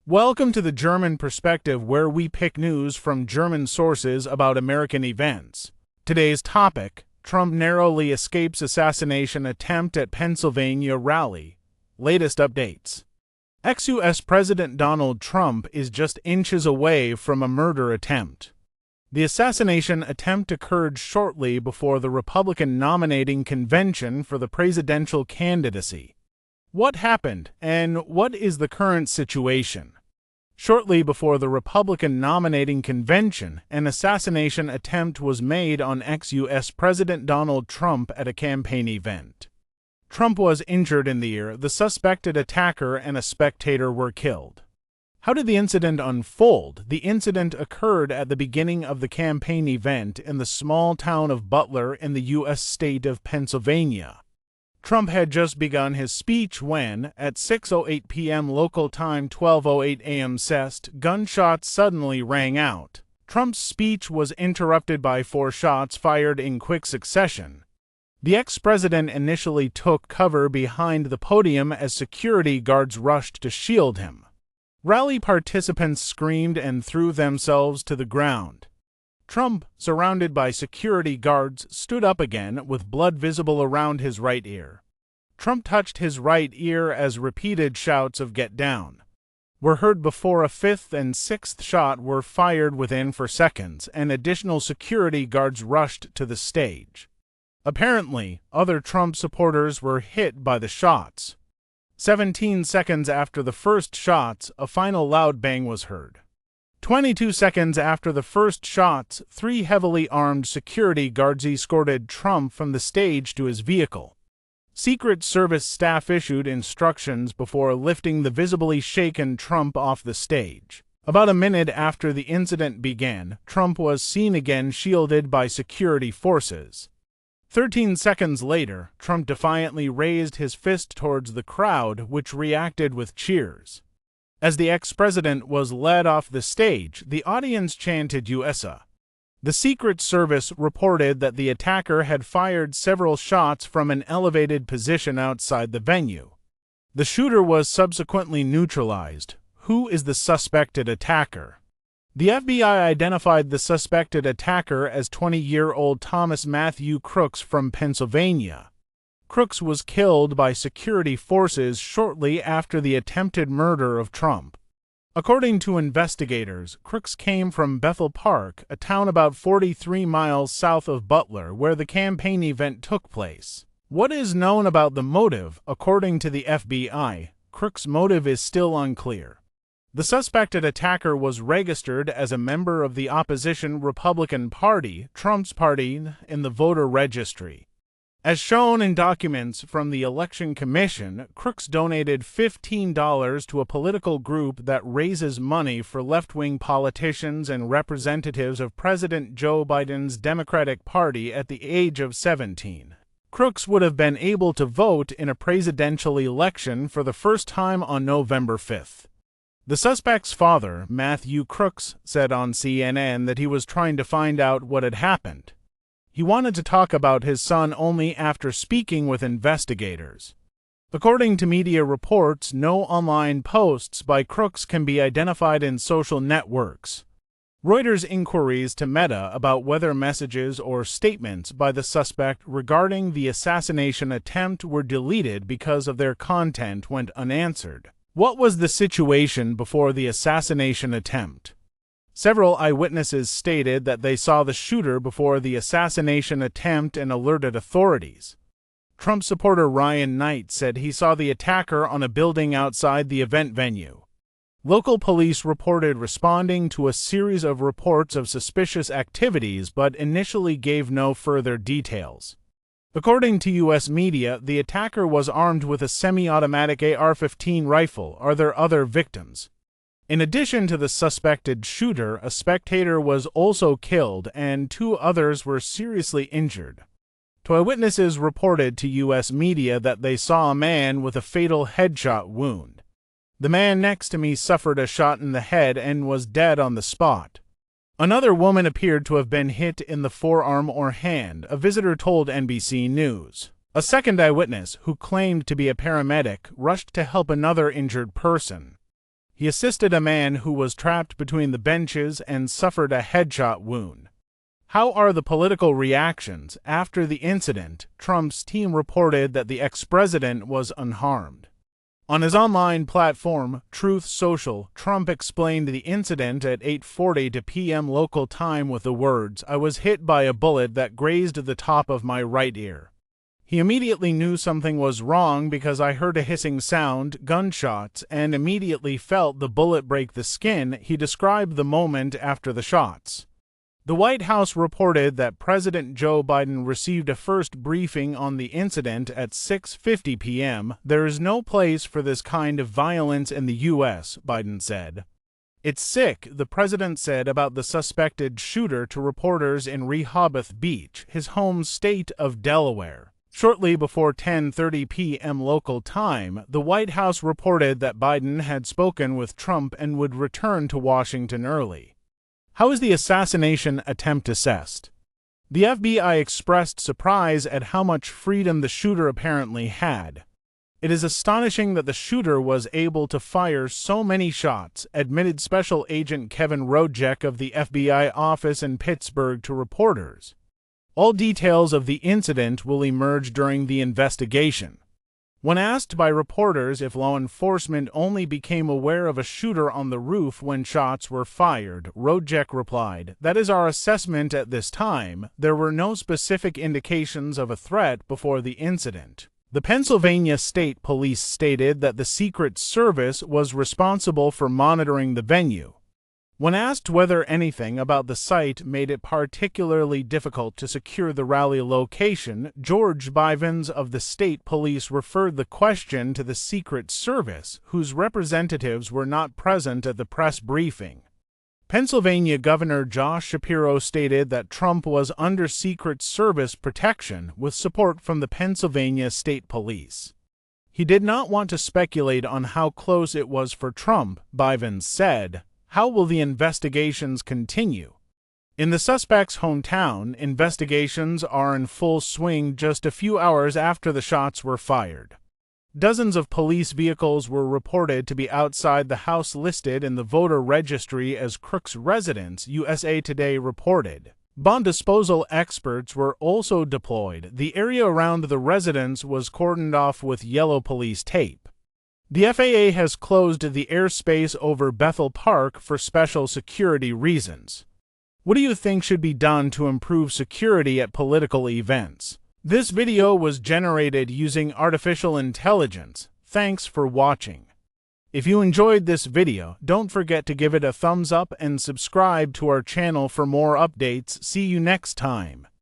Welcome to the German Perspective, where we pick news from German sources about American events. Today's topic: Trump narrowly escapes assassination attempt at Pennsylvania rally. Latest updates. Ex-US President Donald Trump is just inches away from a murder attempt. The assassination attempt occurred shortly before the Republican nominating convention for the presidential candidacy. What happened, and what is the current situation? Shortly before the Republican nominating convention, an assassination attempt was made on ex-US President Donald Trump at a campaign event. Trump was injured in the ear, the suspected attacker and a spectator were killed. How did the incident unfold? The incident occurred at the beginning of the campaign event in the small town of Butler in the U.S. state of Pennsylvania. Trump had just begun his speech when, at 6:08 p.m. local time 12:08 a.m. CEST, gunshots suddenly rang out. Trump's speech was interrupted by 4 shots fired in quick succession. The ex-president initially took cover behind the podium as security guards rushed to shield him. Rally participants screamed and threw themselves to the ground. Trump, surrounded by security guards, stood up again with blood visible around his right ear. Trump touched his right ear as repeated shouts of "Get down" were heard before a 5th and 6th shot were fired within 4 seconds, and additional security guards rushed to the stage. Apparently, other Trump supporters were hit by the shots. 17 seconds after the first shots, a final loud bang was heard. 22 seconds after the first shots, 3 heavily armed security guards escorted Trump from the stage to his vehicle. Secret Service staff issued instructions before lifting the visibly shaken Trump off the stage. About a minute after the incident began, Trump was seen again shielded by security forces. 13 seconds later, Trump defiantly raised his fist towards the crowd, which reacted with cheers. As the ex-president was led off the stage, the audience chanted USA. The Secret Service reported that the attacker had fired several shots from an elevated position outside the venue. The shooter was subsequently neutralized. Who is the suspected attacker? The FBI identified the suspected attacker as 20-year-old Thomas Matthew Crooks from Pennsylvania. Crooks was killed by security forces shortly after the attempted murder of Trump. According to investigators, Crooks came from Bethel Park, a town about 43 miles south of Butler, where the campaign event took place. What is known about the motive? According to the FBI, Crooks' motive is still unclear. The suspected attacker was registered as a member of the opposition Republican Party, Trump's party, in the voter registry. As shown in documents from the Election Commission, Crooks donated $15 to a political group that raises money for left-wing politicians and representatives of President Joe Biden's Democratic Party at the age of 17. Crooks would have been able to vote in a presidential election for the first time on November 5th. The suspect's father, Matthew Crooks, said on CNN that he was trying to find out what had happened. He wanted to talk about his son only after speaking with investigators. According to media reports, no online posts by Crooks can be identified in social networks. Reuters' inquiries to Meta about whether messages or statements by the suspect regarding the assassination attempt were deleted because of their content went unanswered. What was the situation before the assassination attempt? Several eyewitnesses stated that they saw the shooter before the assassination attempt and alerted authorities. Trump supporter Ryan Knight said he saw the attacker on a building outside the event venue. Local police reported responding to a series of reports of suspicious activities but initially gave no further details. According to U.S. media, the attacker was armed with a semi-automatic AR-15 rifle. Are there other victims? In addition to the suspected shooter, a spectator was also killed and 2 others were seriously injured. 2 eyewitnesses reported to U.S. media that they saw a man with a fatal headshot wound. The man next to me suffered a shot in the head and was dead on the spot. Another woman appeared to have been hit in the forearm or hand, a visitor told NBC News. A second eyewitness, who claimed to be a paramedic, rushed to help another injured person. He assisted a man who was trapped between the benches and suffered a headshot wound. How are the political reactions after the incident? Trump's team reported that the ex-president was unharmed. On his online platform, Truth Social, Trump explained the incident at 8:40 p.m. local time with the words, "I was hit by a bullet that grazed the top of my right ear. He immediately knew something was wrong because I heard a hissing sound, gunshots, and immediately felt the bullet break the skin." He described the moment after the shots. The White House reported that President Joe Biden received a first briefing on the incident at 6:50 p.m. "There is no place for this kind of violence in the U.S., Biden said. "It's sick," the president said about the suspected shooter to reporters in Rehoboth Beach, his home state of Delaware. Shortly before 10:30 p.m. local time, the White House reported that Biden had spoken with Trump and would return to Washington early. How is the assassination attempt assessed? The FBI expressed surprise at how much freedom the shooter apparently had. "It is astonishing that the shooter was able to fire so many shots," admitted Special Agent Kevin Rojek of the FBI office in Pittsburgh to reporters. All details of the incident will emerge during the investigation. When asked by reporters if law enforcement only became aware of a shooter on the roof when shots were fired, Rojek replied, "That is our assessment at this time. There were no specific indications of a threat before the incident." The Pennsylvania State Police stated that the Secret Service was responsible for monitoring the venue. When asked whether anything about the site made it particularly difficult to secure the rally location, George Bivens of the state police referred the question to the Secret Service, whose representatives were not present at the press briefing. Pennsylvania Governor Josh Shapiro stated that Trump was under Secret Service protection with support from the Pennsylvania State Police. He did not want to speculate on how close it was for Trump, Bivens said. How will the investigations continue? In the suspect's hometown, investigations are in full swing just a few hours after the shots were fired. Dozens of police vehicles were reported to be outside the house listed in the voter registry as Crooks' residence, USA Today reported. Bomb disposal experts were also deployed. The area around the residence was cordoned off with yellow police tape. The FAA has closed the airspace over Bethel Park for special security reasons. What do you think should be done to improve security at political events? This video was generated using artificial intelligence. Thanks for watching. If you enjoyed this video, don't forget to give it a thumbs up and subscribe to our channel for more updates. See you next time.